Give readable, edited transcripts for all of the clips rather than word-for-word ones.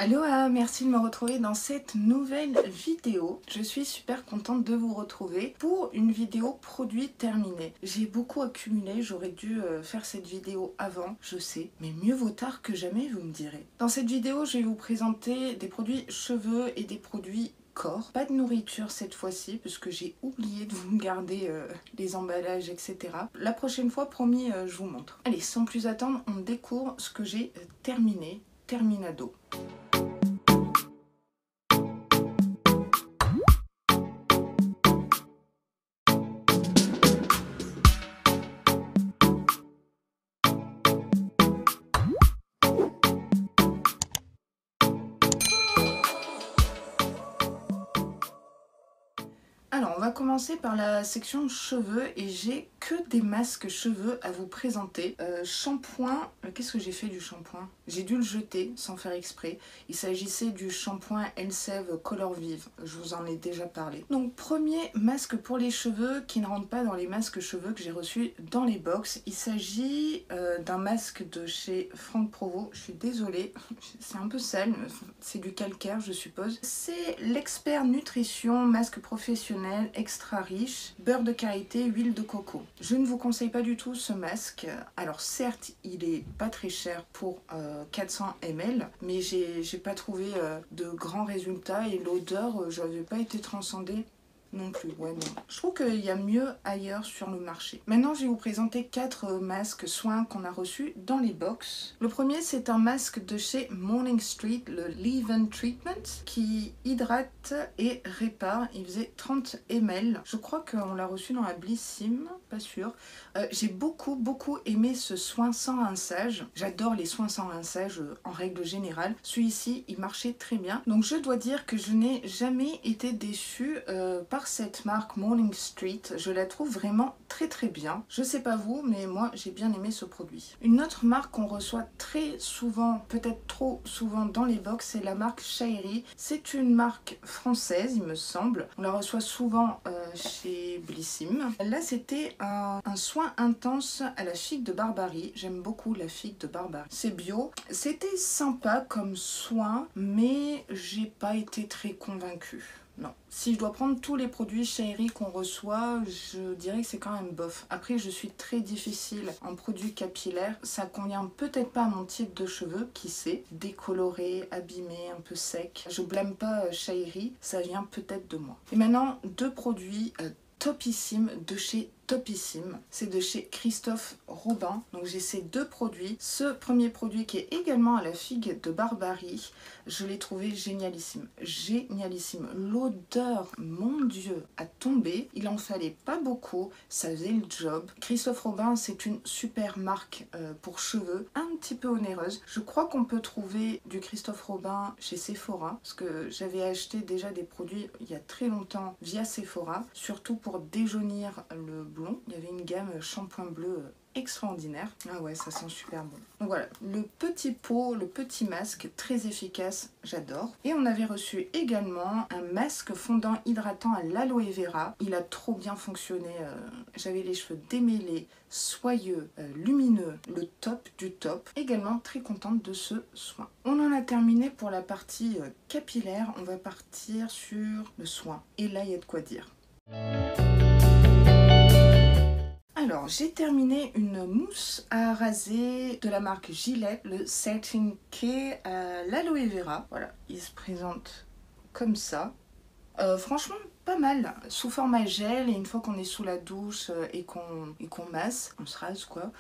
Aloha, merci de me retrouver dans cette nouvelle vidéo. Je suis super contente de vous retrouver pour une vidéo produit terminé. J'ai beaucoup accumulé, j'aurais dû faire cette vidéo avant, je sais, mais mieux vaut tard que jamais, vous me direz. Dans cette vidéo, je vais vous présenter des produits cheveux et des produits corps. Pas de nourriture cette fois-ci, puisque j'ai oublié de vous garder les emballages, etc. La prochaine fois, promis, je vous montre. Allez, sans plus attendre, on découvre ce que j'ai terminado. Alors, on va commencer par la section cheveux et j'ai que des masques cheveux à vous présenter. Shampoing, qu'est-ce que j'ai fait du shampoing? J'ai dû le jeter sans faire exprès. Il s'agissait du shampoing Elseve Color Vive, je vous en ai déjà parlé. Donc, premier masque pour les cheveux qui ne rentre pas dans les masques cheveux que j'ai reçus dans les box. Il s'agit d'un masque de chez Franck Provo. Je suis désolée, c'est un peu sale, c'est du calcaire je suppose. C'est l'expert nutrition masque professionnel extra riche, beurre de karité, huile de coco. Je ne vous conseille pas du tout ce masque. Alors certes, il est pas très cher pour 400 ml, mais j'ai pas trouvé de grands résultats et l'odeur, j'avais pas été transcendée non plus. Ouais, non. Je trouve qu'il y a mieux ailleurs sur le marché. Maintenant, je vais vous présenter 4 masques soins qu'on a reçus dans les box. Le premier, c'est un masque de chez Morning Street, le Leave-In Treatment, qui hydrate et répare. Il faisait 30 ml. Je crois qu'on l'a reçu dans la Blissim, pas sûr. J'ai beaucoup aimé ce soin sans rinçage. J'adore les soins sans rinçage en règle générale. Celui-ci, il marchait très bien. Donc, je dois dire que je n'ai jamais été déçue par cette marque Morning Street. Je la trouve vraiment très bien. Je sais pas vous, mais moi j'ai bien aimé ce produit. Une autre marque qu'on reçoit très souvent, peut-être trop souvent dans les box, c'est la marque Shairi. C'est une marque française, il me semble. On la reçoit souvent chez Blissim. Là, c'était un soin intense à la figue de Barbarie. J'aime beaucoup la figue de Barbarie. C'est bio. C'était sympa comme soin, mais j'ai pas été très convaincue. Non. Si je dois prendre tous les produits Shairi qu'on reçoit, je dirais que c'est quand même bof. Après, je suis très difficile en produits capillaires. Ça convient peut-être pas à mon type de cheveux, qui sait. Décoloré, abîmé, un peu sec. Je blâme pas Shairi, ça vient peut-être de moi. Et maintenant, 2 produits topissimes de chez Topissime, c'est de chez Christophe Robin. Donc j'ai ces 2 produits. Ce premier produit qui est également à la figue de Barbarie, je l'ai trouvé génialissime. Génialissime. L'odeur, mon Dieu, a tombé. Il en fallait pas beaucoup, ça faisait le job. Christophe Robin, c'est une super marque pour cheveux, un petit peu onéreuse. Je crois qu'on peut trouver du Christophe Robin chez Sephora, parce que j'avais acheté déjà des produits il y a très longtemps via Sephora, surtout pour déjaunir le blond. Il y avait une gamme shampoing bleu extraordinaire. Ah ouais, ça sent super bon. Donc voilà, le petit pot, le petit masque, très efficace, j'adore. Et on avait reçu également un masque fondant hydratant à l'aloe vera. Il a trop bien fonctionné. J'avais les cheveux démêlés, soyeux, lumineux, le top du top. Également très contente de ce soin. On en a terminé pour la partie capillaire. On va partir sur le soin. Et là, il y a de quoi dire. Alors, j'ai terminé une mousse à raser de la marque Gillette, le Setting K à l'aloe vera. Voilà, il se présente comme ça. Franchement, pas mal, sous format gel, et une fois qu'on est sous la douche et qu'on masse, on se rase quoi.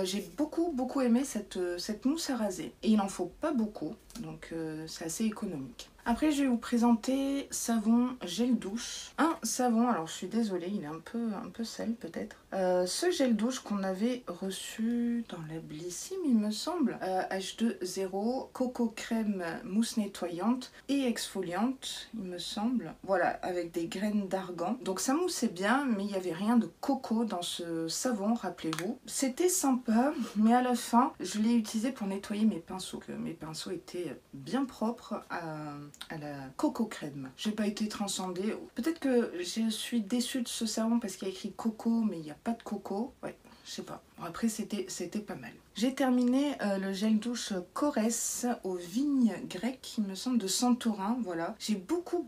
J'ai beaucoup aimé cette mousse à raser. Et il n'en faut pas beaucoup, donc c'est assez économique. Après, je vais vous présenter savon gel douche. Un savon, alors je suis désolée, il est un peu sale peut-être. Ce gel douche qu'on avait reçu dans la Blissim, il me semble. H2O, coco crème mousse nettoyante et exfoliante, il me semble. Voilà, avec des graines d'argan. Donc ça moussait bien, mais il n'y avait rien de coco dans ce savon, rappelez-vous. C'était sympa, mais à la fin, je l'ai utilisé pour nettoyer mes pinceaux. Mes pinceaux étaient bien propres à la coco crème. J'ai pas été transcendée. Peut-être que je suis déçue de ce savon parce qu'il y a écrit coco, mais il n'y a pas de coco. Ouais, je sais pas. Bon, après, c'était pas mal. J'ai terminé le gel douche Corès aux vignes grecques, il me semble, de Santorin, voilà. J'ai beaucoup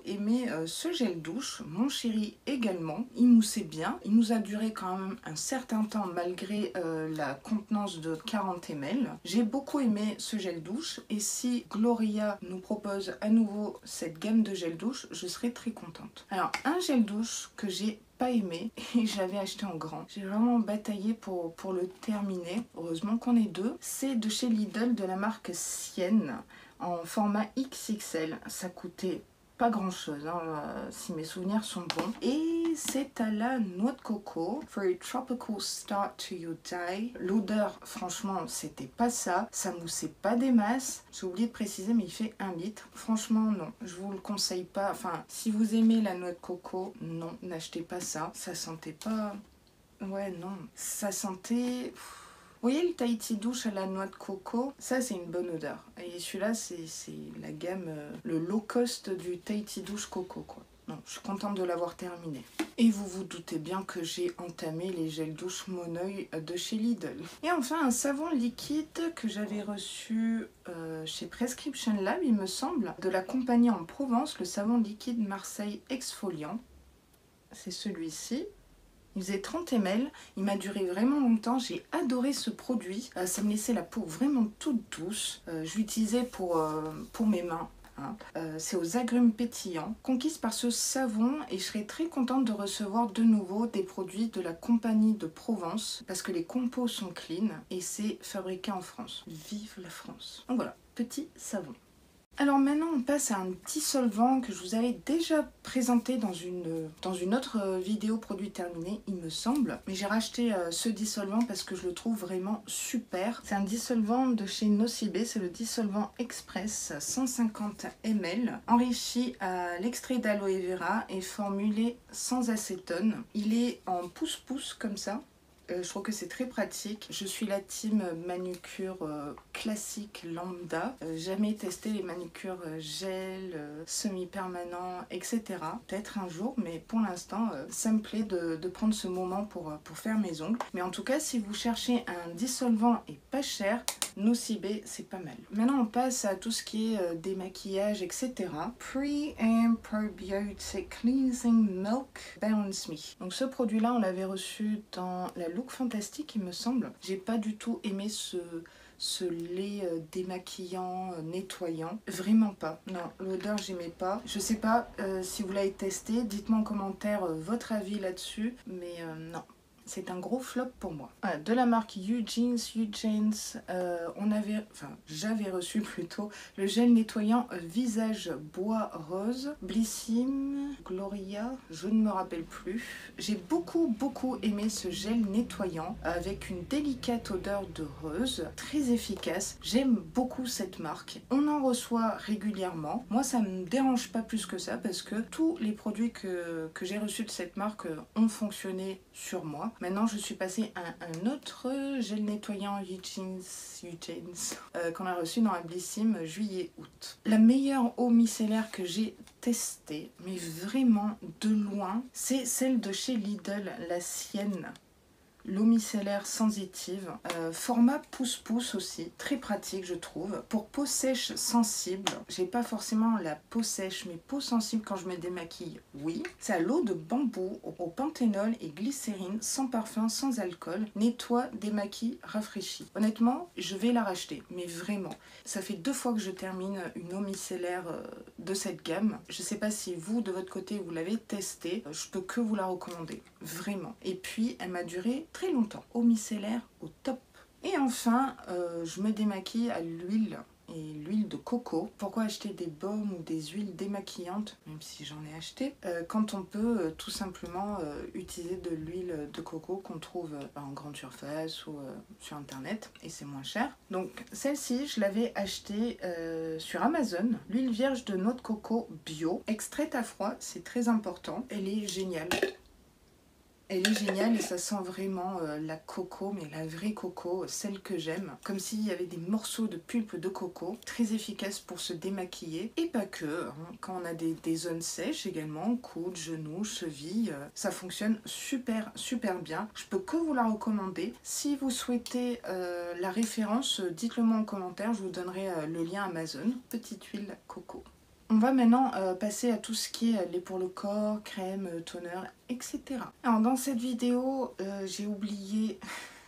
aimé ce gel douche, mon chéri également. Il moussait bien, il nous a duré quand même un certain temps malgré la contenance de 40 ml. J'ai beaucoup aimé ce gel douche et si Gloria nous propose à nouveau cette gamme de gel douche, je serai très contente. Alors, un gel douche que j'ai pas aimé et j'avais acheté en grand. J'ai vraiment bataillé pour le terminer. Heureusement qu'on est deux. C'est de chez Lidl de la marque Sienne en format XXL. Ça coûtait pas grand chose si mes souvenirs sont bons. Et c'est à la noix de coco. For a tropical start to your day. L'odeur, franchement, c'était pas ça. Ça moussait pas des masses. J'ai oublié de préciser, mais il fait 1 litre. Franchement, non. Je vous le conseille pas. Enfin, si vous aimez la noix de coco, non, n'achetez pas ça. Ça sentait pas... Ouais, non. Ça sentait... Vous voyez le Tahiti douche à la noix de coco? Ça, c'est une bonne odeur. Et celui-là, c'est la gamme, le low cost du Tahiti douche coco, quoi. Non, je suis contente de l'avoir terminé. Et vous vous doutez bien que j'ai entamé les gels douche Mon Oeil de chez Lidl. Et enfin, un savon liquide que j'avais reçu chez Prescription Lab, il me semble, de la compagnie en Provence, le savon liquide Marseille exfoliant. C'est celui-ci. Il faisait 30 ml, il m'a duré vraiment longtemps, j'ai adoré ce produit. Ça me laissait la peau vraiment toute douce. Je l'utilisais pour mes mains. C'est aux agrumes pétillants, conquise par ce savon et je serais très contente de recevoir de nouveau des produits de la compagnie de Provence parce que les compos sont clean et c'est fabriqué en France. Vive la France! Donc voilà, petit savon. Alors maintenant on passe à un dissolvant que je vous avais déjà présenté dans une autre vidéo produit terminé il me semble. Mais j'ai racheté ce dissolvant parce que je le trouve vraiment super. C'est un dissolvant de chez Nocibé, c'est le dissolvant express 150 ml enrichi à l'extrait d'aloe vera et formulé sans acétone. Il est en pouce-pouce comme ça. Je trouve que c'est très pratique. Je suis la team manucure classique lambda. Jamais testé les manucures gel, semi-permanent, etc. Peut-être un jour, mais pour l'instant, ça me plaît de prendre ce moment pour faire mes ongles. Mais en tout cas, si vous cherchez un dissolvant et pas cher, Nocibé, c'est pas mal. Maintenant, on passe à tout ce qui est démaquillage, etc. Pre and Probiotic Cleansing Milk Balance Me. Donc ce produit-là, on l'avait reçu dans la Look Fantastique, il me semble. J'ai pas du tout aimé ce lait démaquillant, nettoyant. Vraiment pas. Non, l'odeur, j'aimais pas. Je sais pas si vous l'avez testé. Dites-moi en commentaire votre avis là-dessus. Mais non. C'est un gros flop pour moi. Voilà, de la marque Eugenes, j'avais reçu plutôt le gel nettoyant visage bois rose, Blissim, Gloria, je ne me rappelle plus. J'ai beaucoup aimé ce gel nettoyant avec une délicate odeur de rose, très efficace. J'aime beaucoup cette marque. On en reçoit régulièrement. Moi, ça ne me dérange pas plus que ça parce que tous les produits que j'ai reçus de cette marque ont fonctionné sur moi. Maintenant, je suis passée à un autre gel nettoyant Eugenes qu'on a reçu dans la Blissim juillet-août. La meilleure eau micellaire que j'ai testée, mais vraiment de loin, c'est celle de chez Lidl, la Sienne. L'eau micellaire sensitive, format pouce-pouce aussi, très pratique je trouve. Pour peau sèche sensible, j'ai pas forcément la peau sèche, mais peau sensible quand je me démaquille, oui. C'est à l'eau de bambou, au panthénol et glycérine, sans parfum, sans alcool, nettoie, démaquille, rafraîchit. Honnêtement, je vais la racheter, mais vraiment. Ça fait 2 fois que je termine une eau micellaire de cette gamme. Je sais pas si vous, de votre côté, vous l'avez testée, je peux que vous la recommander, vraiment. Et puis, elle m'a duré très longtemps. Eau micellaire au top. Et enfin, je me démaquille à l'huile et l'huile de coco. Pourquoi acheter des baumes ou des huiles démaquillantes, même si j'en ai acheté, quand on peut tout simplement utiliser de l'huile de coco qu'on trouve en grande surface ou sur internet et c'est moins cher. Donc celle-ci, je l'avais achetée sur Amazon. L'huile vierge de noix de coco bio, extraite à froid, c'est très important. Elle est géniale. Elle est géniale et ça sent vraiment la coco, mais la vraie coco, celle que j'aime. Comme s'il y avait des morceaux de pulpe de coco. Très efficace pour se démaquiller. Et pas que, hein. Quand on a des zones sèches également, coudes, genoux, chevilles, ça fonctionne super bien. Je peux que vous la recommander. Si vous souhaitez la référence, dites-le moi en commentaire, je vous donnerai le lien Amazon. Petite huile coco. On va maintenant passer à tout ce qui est lait pour le corps, crème, toner, etc. Alors dans cette vidéo, j'ai oublié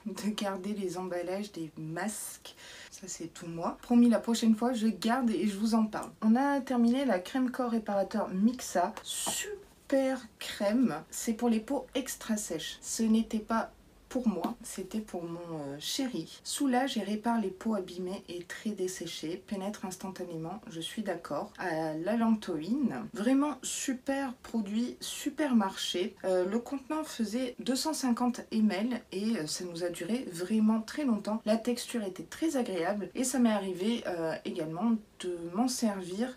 de garder les emballages des masques. Ça c'est tout moi. Promis, la prochaine fois, je garde et je vous en parle. On a terminé la crème corps réparateur Mixa. Super crème. C'est pour les peaux extra sèches. Ce n'était pas pour moi, c'était pour mon chéri. Soulage et répare les peaux abîmées et très desséchées, pénètre instantanément, je suis d'accord. À l'allantoïne, vraiment super produit, super marché. Le contenant faisait 250 ml et ça nous a duré vraiment très longtemps. La texture était très agréable et ça m'est arrivé également de m'en servir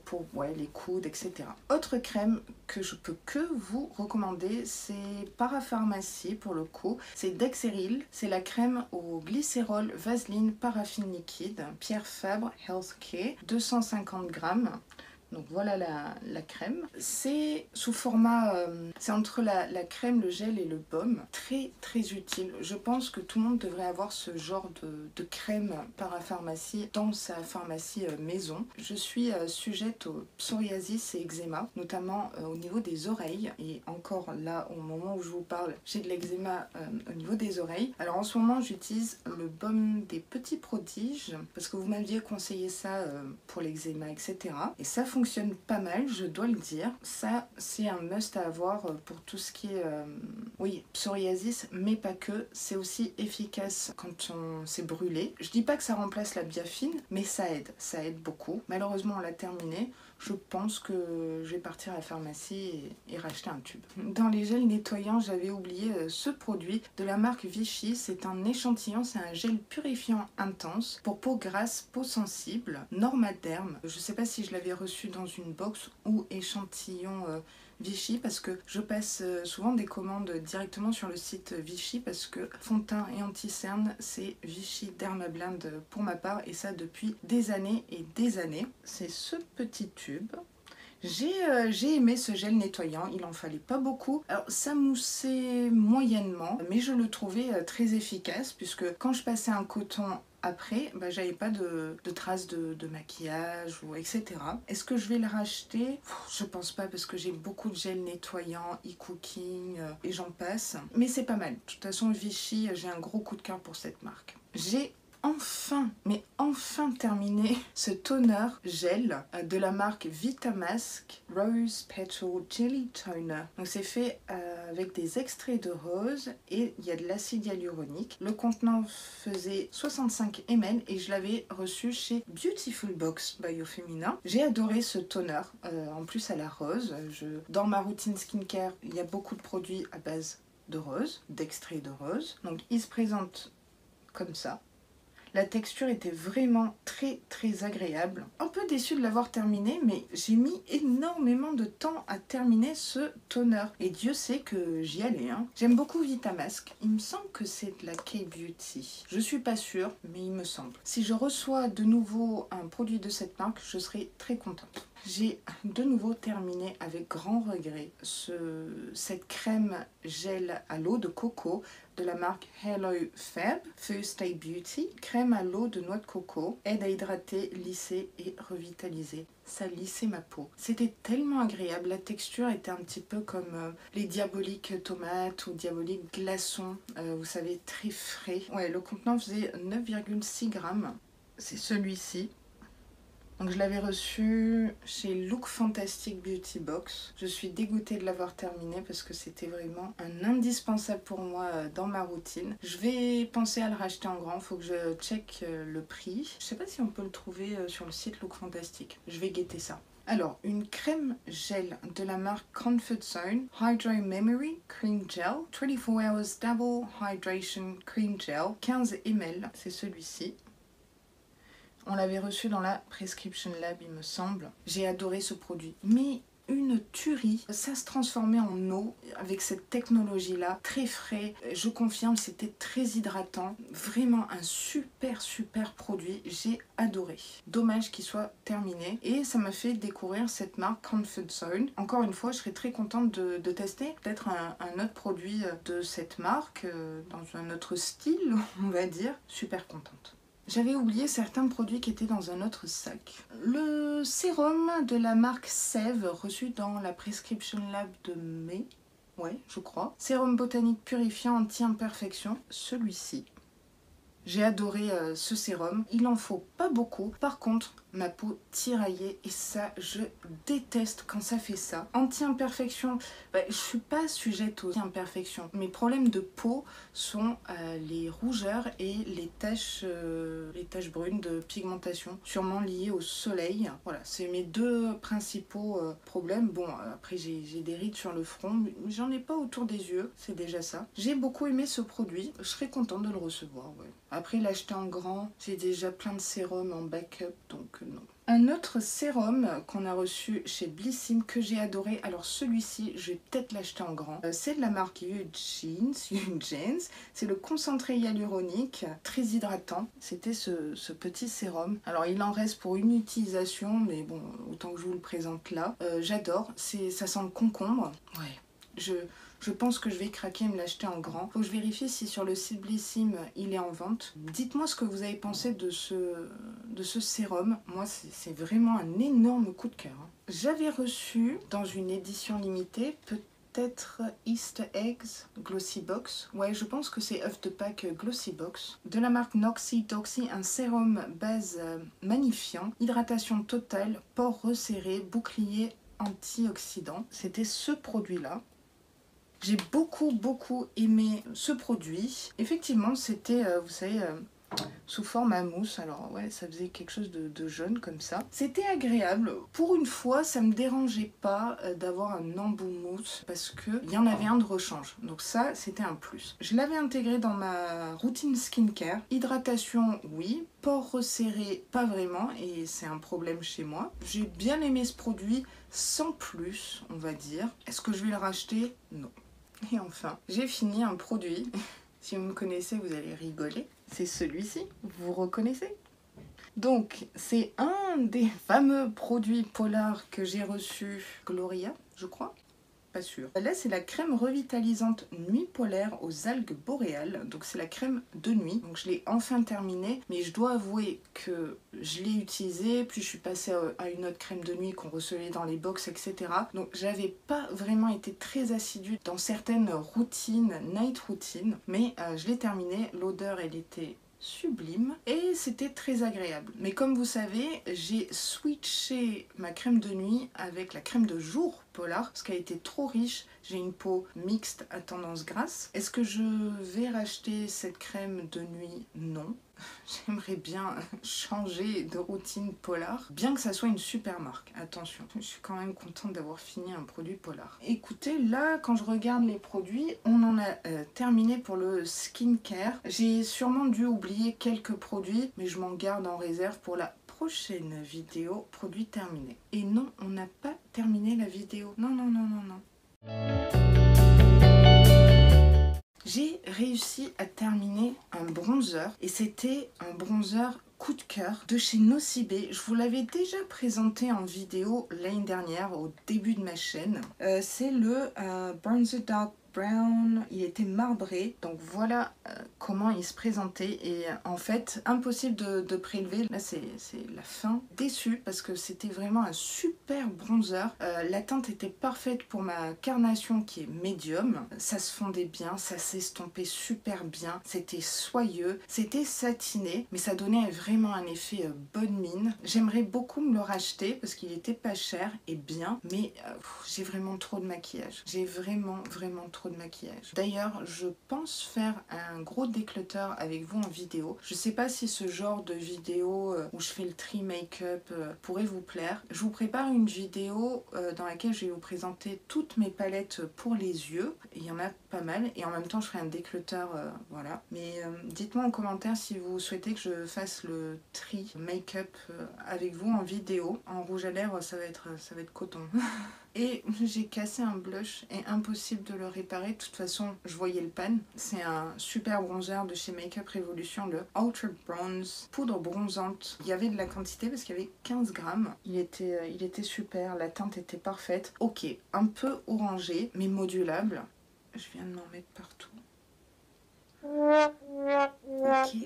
pour les coudes, etc. Autre crème que je peux que vous recommander, c'est Parapharmacie pour le coup. C'est Dexeryl, c'est la crème au glycérol, vaseline, paraffine liquide, Pierre Fabre Health Care, 250 grammes. Donc voilà la crème. C'est sous format, c'est entre la crème, le gel et le baume. Très utile. Je pense que tout le monde devrait avoir ce genre de crème parapharmacie dans sa pharmacie maison. Je suis sujette au psoriasis et eczéma, notamment au niveau des oreilles. Et encore là, au moment où je vous parle, j'ai de l'eczéma au niveau des oreilles. Alors en ce moment, j'utilise le baume des petits prodiges parce que vous m'aviez conseillé ça pour l'eczéma, etc. Et ça fonctionne pas mal, je dois le dire. Ça, c'est un must à avoir pour tout ce qui est psoriasis, mais pas que. C'est aussi efficace quand on s'est brûlé. Je dis pas que ça remplace la biafine, mais ça aide beaucoup. Malheureusement, on l'a terminé. Je pense que je vais partir à la pharmacie et racheter un tube. Dans les gels nettoyants, j'avais oublié ce produit de la marque Vichy. C'est un échantillon, c'est un gel purifiant intense pour peau grasse, peau sensible, Normaderm. Je sais pas si je l'avais reçu dans une box ou échantillon Vichy parce que je passe souvent des commandes directement sur le site Vichy parce que fond de teint et anti-cerne c'est Vichy Dermablend pour ma part et ça depuis des années et des années. C'est ce petit tube. J'ai aimé ce gel nettoyant, il en fallait pas beaucoup. Alors ça moussait moyennement, mais je le trouvais très efficace puisque quand je passais un coton après, j'avais pas de traces de maquillage ou etc. Est-ce que je vais le racheter? Je pense pas parce que j'ai beaucoup de gel nettoyant, e-cooking et j'en passe. Mais c'est pas mal. De toute façon, Vichy, j'ai un gros coup de cœur pour cette marque. J'ai enfin terminé ce toner gel de la marque Vitamask Rose Petal Jelly Toner. Donc c'est fait avec des extraits de rose et il y a de l'acide hyaluronique. Le contenant faisait 65 ml et je l'avais reçu chez Beautiful Box by Eufemina. J'ai adoré ce toner, en plus à la rose. Dans ma routine skincare, il y a beaucoup de produits à base de rose, d'extrait de rose. Donc il se présente comme ça. La texture était vraiment très agréable. Un peu déçue de l'avoir terminé, mais j'ai mis énormément de temps à terminer ce toner. Et Dieu sait que j'y allais. Hein. J'aime beaucoup Vitamask. Il me semble que c'est de la K-Beauty. Je suis pas sûre, mais il me semble. Si je reçois de nouveau un produit de cette marque, je serai très contente. J'ai de nouveau terminé avec grand regret cette crème gel à l'eau de coco de la marque Hello Fab, First Day Beauty, crème à l'eau de noix de coco, aide à hydrater, lisser et revitaliser. Ça lissait ma peau. C'était tellement agréable, la texture était un petit peu comme les diaboliques tomates ou diaboliques glaçons, vous savez, très frais. Ouais, le contenant faisait 9,6 grammes, c'est celui-ci. Donc je l'avais reçu chez Look Fantastic Beauty Box. Je suis dégoûtée de l'avoir terminé parce que c'était vraiment un indispensable pour moi dans ma routine. Je vais penser à le racheter en grand, il faut que je check le prix. Je sais pas si on peut le trouver sur le site Look Fantastic. Je vais guetter ça. Alors, une crème gel de la marque Comfort Zone Hydro Memory Cream Gel 24 Hours Double Hydration Cream Gel 15 ml, c'est celui-ci. On l'avait reçu dans la Prescription Lab, il me semble. J'ai adoré ce produit. Mais une tuerie. Ça se transformait en eau avec cette technologie-là, très frais. Je confirme, c'était très hydratant. Vraiment un super produit. J'ai adoré. Dommage qu'il soit terminé. Et ça m'a fait découvrir cette marque Comfort Zone. Encore une fois, je serais très contente de tester peut-être un autre produit de cette marque, dans un autre style, on va dire. Super contente. J'avais oublié certains produits qui étaient dans un autre sac. Le sérum de la marque Sève, reçu dans la Prescription Lab de mai. Ouais, je crois. Sérum botanique purifiant anti-imperfection, celui-ci. J'ai adoré ce sérum. Il en faut pas beaucoup. Par contre, ma peau tiraillée et ça, je déteste quand ça fait ça. Anti-imperfection, je suis pas sujette aux imperfections. Mes problèmes de peau sont les rougeurs et les taches brunes de pigmentation, sûrement liées au soleil. Voilà, c'est mes deux principaux problèmes. Bon, après j'ai des rides sur le front, mais j'en ai pas autour des yeux, c'est déjà ça. J'ai beaucoup aimé ce produit, je serais contente de le recevoir, ouais. Après l'acheter en grand, j'ai déjà plein de sérums en backup, donc non. Un autre sérum qu'on a reçu chez Blissim que j'ai adoré, alors celui-ci, je vais peut-être l'acheter en grand. C'est de la marque Eugenes, c'est le concentré hyaluronique, très hydratant. C'était ce petit sérum. Alors il en reste pour une utilisation, mais bon, autant que je vous le présente là. J'adore, ça sent le concombre. Ouais, je pense que je vais craquer et me l'acheter en grand. Faut que je vérifie si sur le site Blissim il est en vente. Dites-moi ce que vous avez pensé de ce sérum. Moi, c'est vraiment un énorme coup de cœur. J'avais reçu dans une édition limitée, peut-être Easter Eggs Glossy Box. Ouais, je pense que c'est œuf de Pâques Glossy Box. De la marque Noxy Toxy, un sérum base magnifiant, hydratation totale, pores resserrés, bouclier antioxydant. C'était ce produit-là. J'ai beaucoup aimé ce produit. Effectivement, c'était, vous savez, sous forme à mousse. Alors ouais, ça faisait quelque chose de jaune comme ça. C'était agréable. Pour une fois, ça me dérangeait pas d'avoir un embout mousse parce qu'il y en avait un de rechange. Donc ça, c'était un plus. Je l'avais intégré dans ma routine skincare. Hydratation, oui. Pores resserrés, pas vraiment. Et c'est un problème chez moi. J'ai bien aimé ce produit sans plus, on va dire. Est-ce que je vais le racheter? Non. Et enfin, j'ai fini un produit. Si vous me connaissez, vous allez rigoler. C'est celui-ci. Vous reconnaissez? Donc, c'est un des fameux produits Polar que j'ai reçu. Gloria, je crois. Pas sûr. Là, c'est la crème revitalisante nuit polaire aux algues boréales. Donc, c'est la crème de nuit. Donc, je l'ai enfin terminée. Mais je dois avouer que je l'ai utilisée. Puis, je suis passée à une autre crème de nuit qu'on recevait dans les box, etc. Donc, j'avais pas vraiment été très assidue dans certaines routines, night routines. Mais je l'ai terminée. L'odeur, elle était sublime et c'était très agréable. Mais comme vous savez, j'ai switché ma crème de nuit avec la crème de jour Polar parce qu'elle était trop riche. J'ai une peau mixte à tendance grasse. Est-ce que je vais racheter cette crème de nuit? Non. J'aimerais bien changer de routine Polar, bien que ça soit une super marque. Attention, je suis quand même contente d'avoir fini un produit Polar. Écoutez, là, quand je regarde les produits, on en a terminé pour le skincare. J'ai sûrement dû oublier quelques produits, mais je m'en garde en réserve pour la prochaine vidéo, produit terminé. Et non, on n'a pas terminé la vidéo. Non. J'ai réussi à terminer un bronzer et c'était un bronzer coup de cœur de chez Nocibé. Je vous l'avais déjà présenté en vidéo l'année dernière au début de ma chaîne. C'est le Bronzer Dark Brown, il était marbré, donc voilà comment il se présentait. Et en fait, impossible de prélever. Là, c'est la fin. Déçue parce que c'était vraiment un super bronzer. La teinte était parfaite pour ma carnation qui est médium. Ça se fondait bien, ça s'estompait super bien. C'était soyeux, c'était satiné, mais ça donnait vraiment un effet bonne mine. J'aimerais beaucoup me le racheter parce qu'il était pas cher et bien, mais j'ai vraiment trop de maquillage. J'ai vraiment trop de maquillage. D'ailleurs, je pense faire un gros déclutter avec vous en vidéo. Je sais pas si ce genre de vidéo où je fais le tri make-up pourrait vous plaire. Je vous prépare une vidéo dans laquelle je vais vous présenter toutes mes palettes pour les yeux. Il y en a pas mal. Et en même temps, je ferai un déclutter, voilà. Mais dites-moi en commentaire si vous souhaitez que je fasse le tri make-up avec vous en vidéo. En rouge à lèvres, ça va être coton. Et j'ai cassé un blush et impossible de le réparer. De toute façon, je voyais le pan. C'est un super bronzer de chez Makeup Revolution, le Ultra Bronze, poudre bronzante. Il y avait de la quantité parce qu'il y avait 15 grammes. Il était super, la teinte était parfaite. Ok, un peu orangé, mais modulable. Je viens de m'en mettre partout. Ok.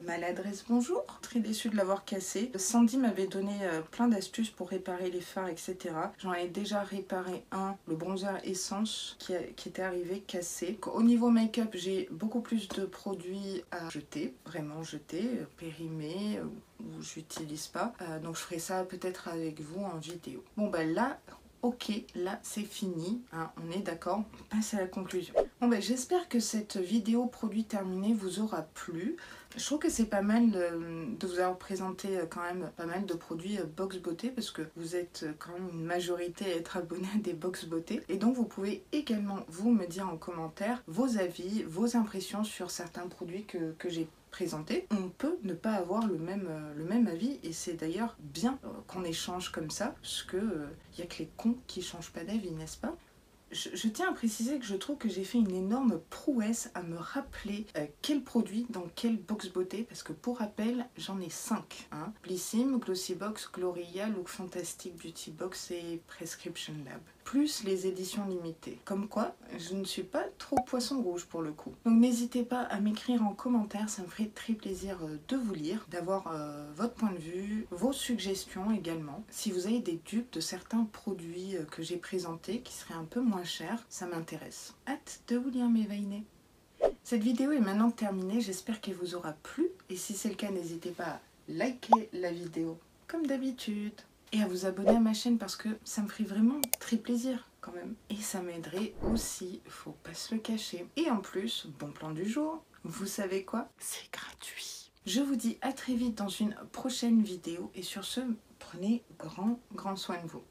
Maladresse, bonjour. Très déçue de l'avoir cassé. Sandy m'avait donné plein d'astuces pour réparer les fards, etc. J'en ai déjà réparé un, le bronzer Essence, qui était arrivé cassé. Au niveau make-up, j'ai beaucoup plus de produits à jeter, vraiment jeter, périmés, ou j'utilise pas. Donc je ferai ça peut-être avec vous en vidéo. Bon bah là... Ok, là c'est fini, hein, on est d'accord, on passe à la conclusion. Bon ben j'espère que cette vidéo produit terminé vous aura plu. Je trouve que c'est pas mal de vous avoir présenté quand même pas mal de produits Box Beauté parce que vous êtes quand même une majorité à être abonné à des Box Beauté. Et donc vous pouvez également vous me dire en commentaire vos avis, vos impressions sur certains produits que j'ai présenté. On peut ne pas avoir le même avis et c'est d'ailleurs bien qu'on échange comme ça parce que y a que les cons qui changent pas d'avis, n'est-ce pas? Je tiens à préciser que je trouve que j'ai fait une énorme prouesse à me rappeler quel produit dans quelle box beauté, parce que pour rappel, j'en ai 5. Hein. Blissim, Glossybox, Gloria, Look Fantastic Beauty Box et Prescription Lab. Plus les éditions limitées. Comme quoi, je ne suis pas trop poisson rouge pour le coup. Donc n'hésitez pas à m'écrire en commentaire, ça me ferait très plaisir de vous lire, d'avoir votre point de vue, vos suggestions également. Si vous avez des dupes de certains produits que j'ai présentés qui seraient un peu moins chers, ça m'intéresse. Hâte de vous lire mes veinés. Cette vidéo est maintenant terminée, j'espère qu'elle vous aura plu. Et si c'est le cas, n'hésitez pas à liker la vidéo, comme d'habitude. Et à vous abonner à ma chaîne parce que ça me ferait vraiment très plaisir quand même. Et ça m'aiderait aussi, faut pas se le cacher. Et en plus, bon plan du jour, vous savez quoi? C'est gratuit. Je vous dis à très vite dans une prochaine vidéo et sur ce, prenez grand soin de vous.